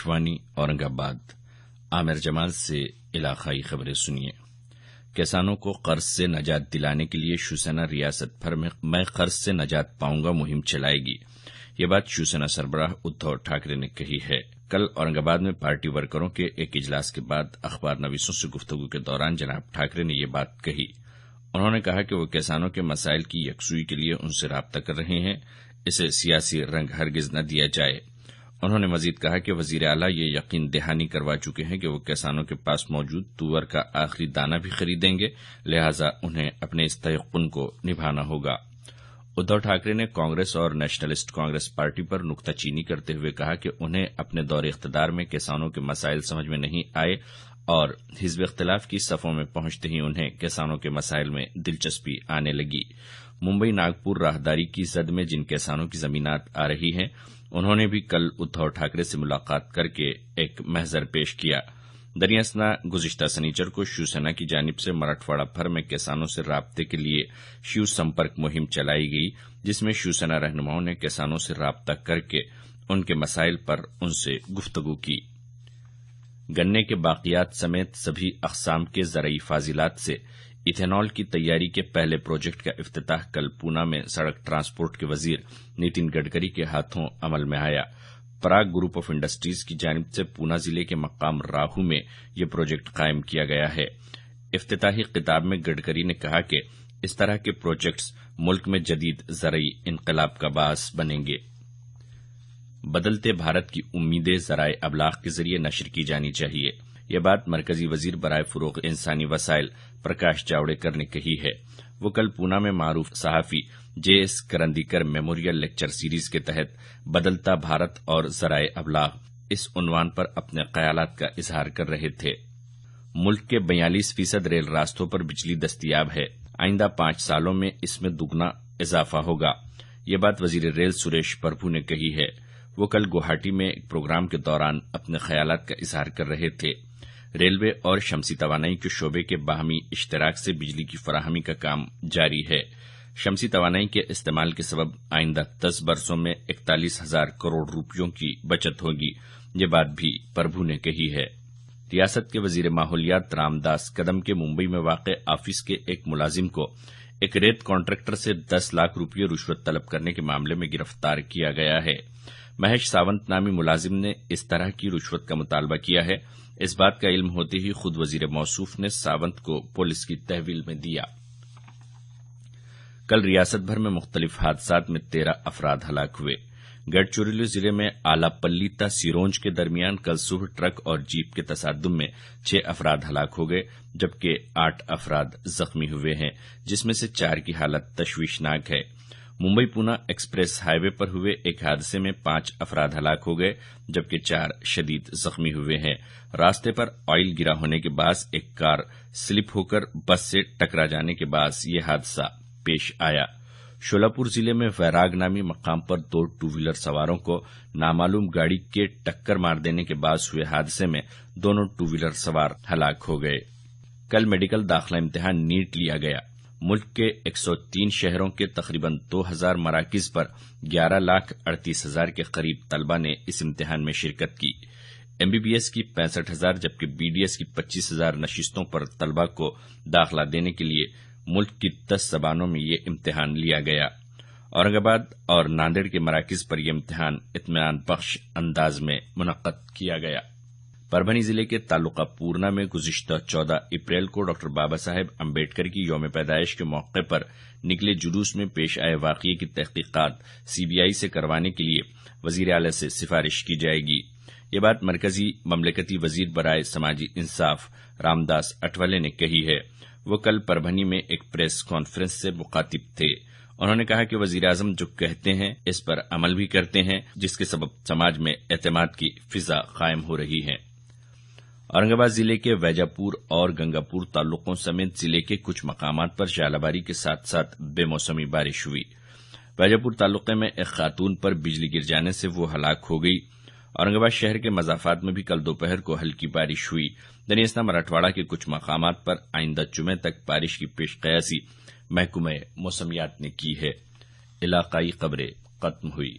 आकाशवाणी औरंगाबाद। आमिर जमाल से इलाकाई खबरें सुनिए। किसानों को कर्ज से निजात दिलाने के लिए शिवसेना रियासत भर में मैं कर्ज से निजात पाऊंगा मुहिम चलाएगी। ये बात शिवसेना सरबराह उद्धव ठाकरे ने कही है। कल औरंगाबाद में पार्टी वर्करों के एक इजलास के बाद अखबारनवीसों से गुफ्तगू के दौरान जनाब ठाकरे ने ये बात कही। उन्होंने कहा कि वो किसानों के मसाइल की यकसुई के लिए उनसे राब्ता कर रहे हैं, इसे सियासी रंग हरगिज न दिया जाए। उन्होंने मजीद कहा कि वजीर आला ये यकीन दहानी करवा चुके हैं कि वो किसानों के पास मौजूद तुअर का आखिरी दाना भी खरीदेंगे, लिहाजा उन्हें अपने इस तयक़ुन को निभाना होगा। उद्धव ठाकरे ने कांग्रेस और नेशनलिस्ट कांग्रेस पार्टी पर नुक्ताचीनी करते हुए कहा कि उन्हें अपने दौर इख्तिदार में किसानों के मसाइल समझ में नहीं आए और हिज़्ब इख्तिलाफ की सफ़ों में पहुंचते ही उन्हें किसानों के मसाइल में दिलचस्पी आने लगी। मुंबई नागपुर राहदारी की जद में जिन किसानों की जमीनात आ रही हैं, उन्होंने भी कल उद्धव ठाकरे से मुलाकात करके एक महजर पेश किया। दरियासना गुज़िश्ता शनिचर को शिवसेना की जानिब से मराठवाड़ा भर में किसानों से राब्ते के लिए शिव संपर्क मुहिम चलाई गई, जिसमें शिवसेना रहनुमाओं ने किसानों से राब्ता करके उनके मसाइल पर उनसे गुफ्तगू की। गन्ने के बाकियात समेत सभी अक़साम के ज़रई फाजिलात से इथेनॉल की तैयारी के पहले प्रोजेक्ट का इफ्तिताह कल पूना में सड़क ट्रांसपोर्ट के वजीर नितिन गडकरी के हाथों अमल में आया। पराग ग्रुप ऑफ इंडस्ट्रीज की जानिब से पूना जिले के मकाम राहू में यह प्रोजेक्ट कायम किया गया है। इफ्तिताही खिताब में गडकरी ने कहा कि इस तरह के प्रोजेक्ट्स मुल्क में जदीद ज़रई इनकलाब का बास बनेंगे। बदलते भारत की उम्मीदें ज़राए अबलाग के जरिए नशर की जानी चाहिए। यह बात मरकजी वजीर बराए फरोग़ इंसानी वसाइल प्रकाश जावड़ेकर ने कही है। वो कल पूना में मारूफ सहाफी J S Karandikar memorial lecture series के तहत बदलता भारत और ज़राए अबलाग इस उन्वान पर अपने ख़यालात का इजहार कर रहे थे। मुल्क के 42% रेल रास्तों पर बिजली दस्तियाब है। आइंदा 5 सालों में इसमें दुगना इजाफा होगा। ये बात वजीर रेल सुरेश प्रभु ने कही है। वो कल गुवाहाटी में एक प्रोग्राम के दौरान अपने ख़यालात का इजहार कर रहे थे। रेलवे और शमसी तवानाई के शोबे के बाहमी इश्तराक से बिजली की फराहमी का काम जारी है। शमसी तवानाई के इस्तेमाल के सबब आइंदा 10 बरसों में 41,000 करोड़ रुपयों की बचत होगी। ये बात भी प्रभु ने कही है। रियासत के वजीर माहौलियात रामदास कदम के मुंबई में वाक़े ऑफिस के एक मुलाजिम को एक रेत कॉन्ट्रैक्टर से 10 लाख रुपये रिश्वत तलब करने के मामले में गिरफ्तार किया गया है। महेश सावंत नामी मुलाजिम ने इस तरह की रिश्वत का मुतालबा किया है। इस बात का इल्म होते ही खुद वजीर मौसूफ ने सावंत को पुलिस की तहवील में दिया। कल रियासत भर में मुख्तलिफ हादसात में 13 अफराद हलाक हुए। गढ़चिरौली जिले में आलापल्ली ता सिरोंज के दरमियान कल सुबह ट्रक और जीप के तसादुम में 6 अफराद हलाक हो गए, जबकि 8 अफराद जख्मी हुए हैं, जिसमें से 4 की हालत तशवीशनाक है। मुंबई पूना एक्सप्रेस हाईवे पर हुए एक हादसे में 5 अफराद हलाक हो गए, जबकि 4 शदीद जख्मी हुए हैं। रास्ते पर ऑयल गिरा होने के बाद एक कार स्लिप होकर बस से टकरा जाने के बाद यह हादसा पेश आया। शोलापुर जिले में वैराग नामी मकाम पर 2 टू व्हीलर सवारों को नामालूम गाड़ी के टक्कर मार देने के बाद हुए हादसे में दोनों टू व्हीलर सवार हलाक हो गए। कल मेडिकल दाखिला इम्तिहान नीट लिया गया। मुल्क के 103 शहरों के तकरीबन 2000 मराकिज पर 11,38,000 के करीब तलबा ने इस इम्तिहान में शिरकत की। एमबीबीएस की 65,000 जबकि बीडीएस की 25,000 नशिस्तों पर तलबा को दाखिला देने के लिए मुल्क की 10 ज़बानों में ये इम्तिहान लिया गया। औरंगाबाद और नांदेड़ के मराकिज पर यह इम्तिहान इत्मीनान बख्श अंदाज में मुनक्कद किया गया। परभनी जिले के तालुका पूर्णा में गुज़िश्ता 14 अप्रैल को डॉक्टर बाबा साहेब अम्बेडकर की यौम पैदाइश के मौके पर निकले जुलूस में पेश आए वाक़ये की तहकीकात सीबीआई से करवाने के लिए वज़ीर आला से सिफारिश की जाएगी। ये बात मरकजी ममलकती वज़ीर बराए समाजी इंसाफ रामदास अठवले ने कही है। वो कल परभनी में एक प्रेस कॉन्फ्रेंस से मुखातिब थे। उन्होंने कहा कि वज़ीर आज़म जो कहते हैं इस पर अमल भी करते हैं, जिसके सबब समाज में एतमाद की फिजा कायम हो रही है। औरंगाबाद जिले के वैजापुर और गंगापुर तालुकों समेत जिले के कुछ मकामात पर झालाबारी के साथ साथ बेमौसमी बारिश हुई। वैजापुर तालुके में एक खातून पर बिजली गिर जाने से वो हलाक हो गई। औरंगाबाद शहर के मज़ाफात में भी कल दोपहर को हल्की बारिश हुई। दनियासना मराठवाड़ा के कुछ मकामात पर आइंदा जुमे तक बारिश की पेशकयासी महकमे मौसमियात ने की है। इलाकाई खबरें खत्म हुई।